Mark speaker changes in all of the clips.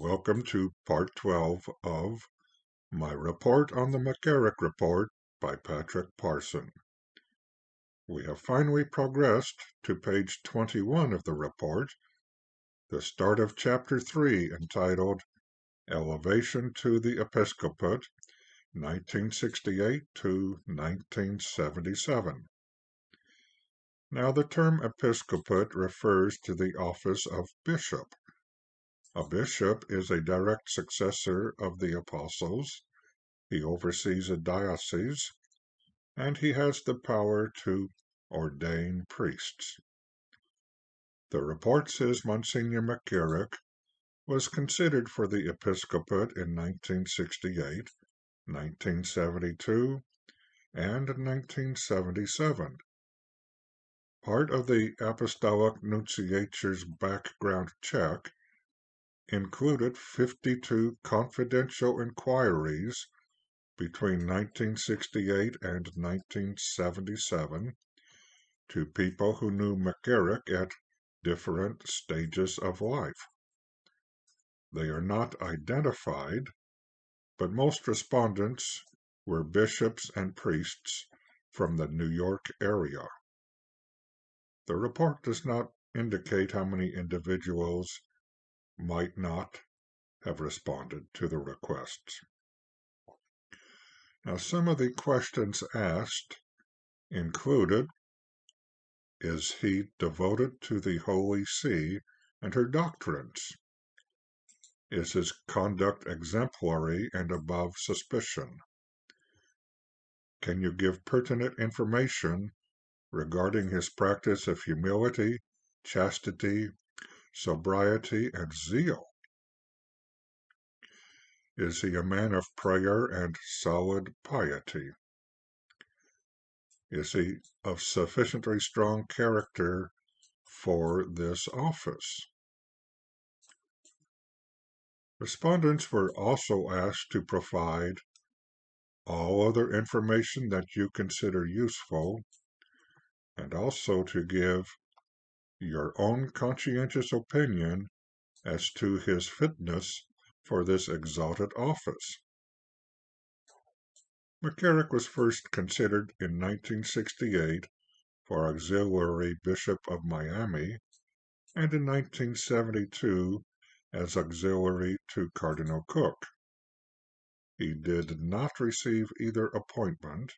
Speaker 1: Welcome to Part 12 of my report on the McCarrick Report by Patrick Parson. We have finally progressed to page 21 of the report, the start of Chapter 3, entitled Elevation to the Episcopate, 1968 to 1977. Now, the term episcopate refers to the office of bishop. A bishop is a direct successor of the apostles. He oversees a diocese, and he has the power to ordain priests. The report says Monsignor McCarrick was considered for the episcopate in 1968, 1972, and 1977. Part of the Apostolic Nunciature's background check included 52 confidential inquiries between 1968 and 1977 to people who knew McCarrick at different stages of life. They are not identified, but most respondents were bishops and priests from the New York area. The report does not indicate how many individuals might not have responded to the requests. Now, some of the questions asked included: is he devoted to the Holy See and her doctrines? Is his conduct exemplary and above suspicion? Can you give pertinent information regarding his practice of humility, chastity, sobriety, and zeal? Is he a man of prayer and solid piety? Is he of sufficiently strong character for this office? Respondents were also asked to provide all other information that you consider useful, and also to give your own conscientious opinion as to his fitness for this exalted office. McCarrick was first considered in 1968 for Auxiliary Bishop of Miami, and in 1972 as auxiliary to Cardinal Cook. He did not receive either appointment,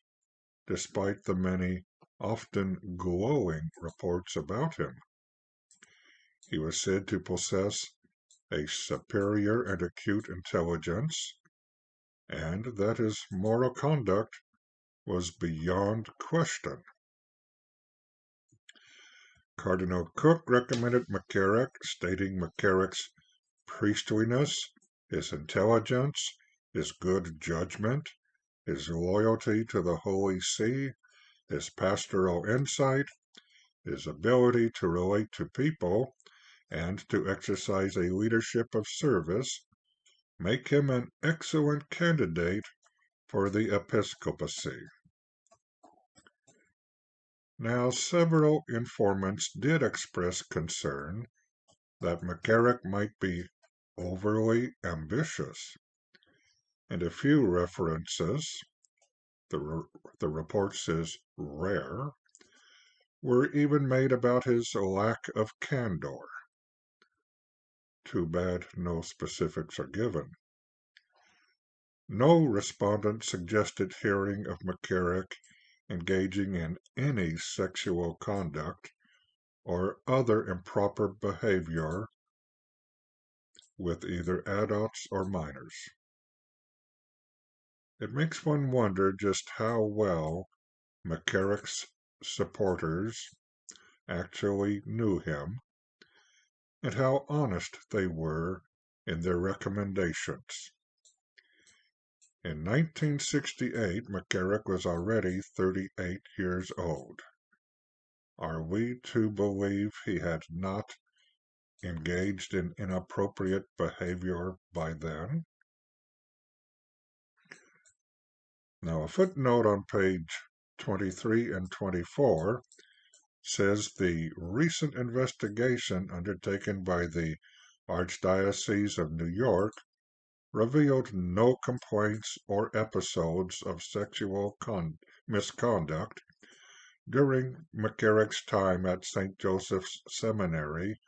Speaker 1: despite the many, often glowing reports about him. He was said to possess a superior and acute intelligence, and that his moral conduct was beyond question. Cardinal Cook recommended McCarrick, stating McCarrick's priestliness, his intelligence, his good judgment, his loyalty to the Holy See, his pastoral insight, his ability to relate to people, and to exercise a leadership of service make him an excellent candidate for the episcopacy. Now, several informants did express concern that McCarrick might be overly ambitious, and a few references, the report says rare, were even made about his lack of candor. Too bad no specifics are given. No respondent suggested hearing of McCarrick engaging in any sexual conduct or other improper behavior with either adults or minors. It makes one wonder just how well McCarrick's supporters actually knew him, and how honest they were in their recommendations. In 1968, McCarrick was already 38 years old. Are we to believe he had not engaged in inappropriate behavior by then? Now, a footnote on page 23 and 24 says the recent investigation undertaken by the Archdiocese of New York revealed no complaints or episodes of sexual misconduct during McCarrick's time at St. Joseph's Seminary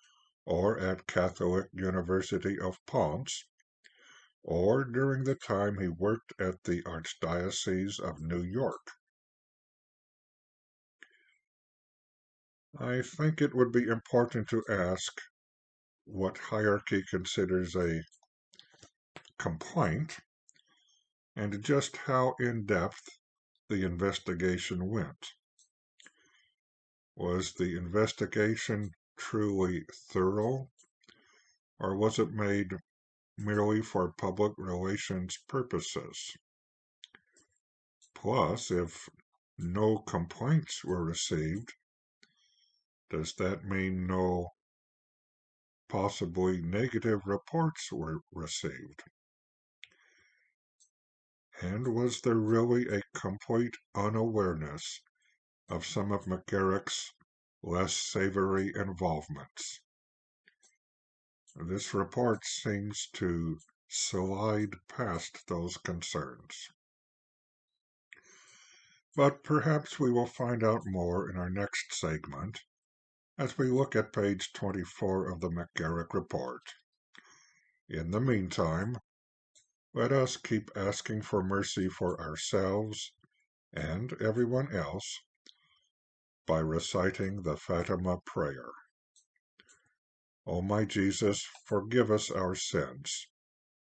Speaker 1: or at Catholic University of Ponce, or during the time he worked at the Archdiocese of New York. I think it would be important to ask what hierarchy considers a complaint and just how in-depth the investigation went. Was the investigation truly thorough, or was it made merely for public relations purposes? Plus, if no complaints were received, does that mean no possibly negative reports were received? And was there really a complete unawareness of some of McCarrick's less savory involvements? This report seems to slide past those concerns. But perhaps we will find out more in our next segment as we look at page 24 of the McCarrick report. In the meantime, let us keep asking for mercy for ourselves and everyone else by reciting the Fatima prayer. O my Jesus, forgive us our sins,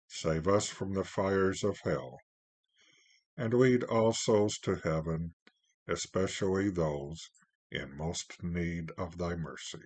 Speaker 1: save us from the fires of hell, and lead all souls to heaven, especially those in most need of thy mercy.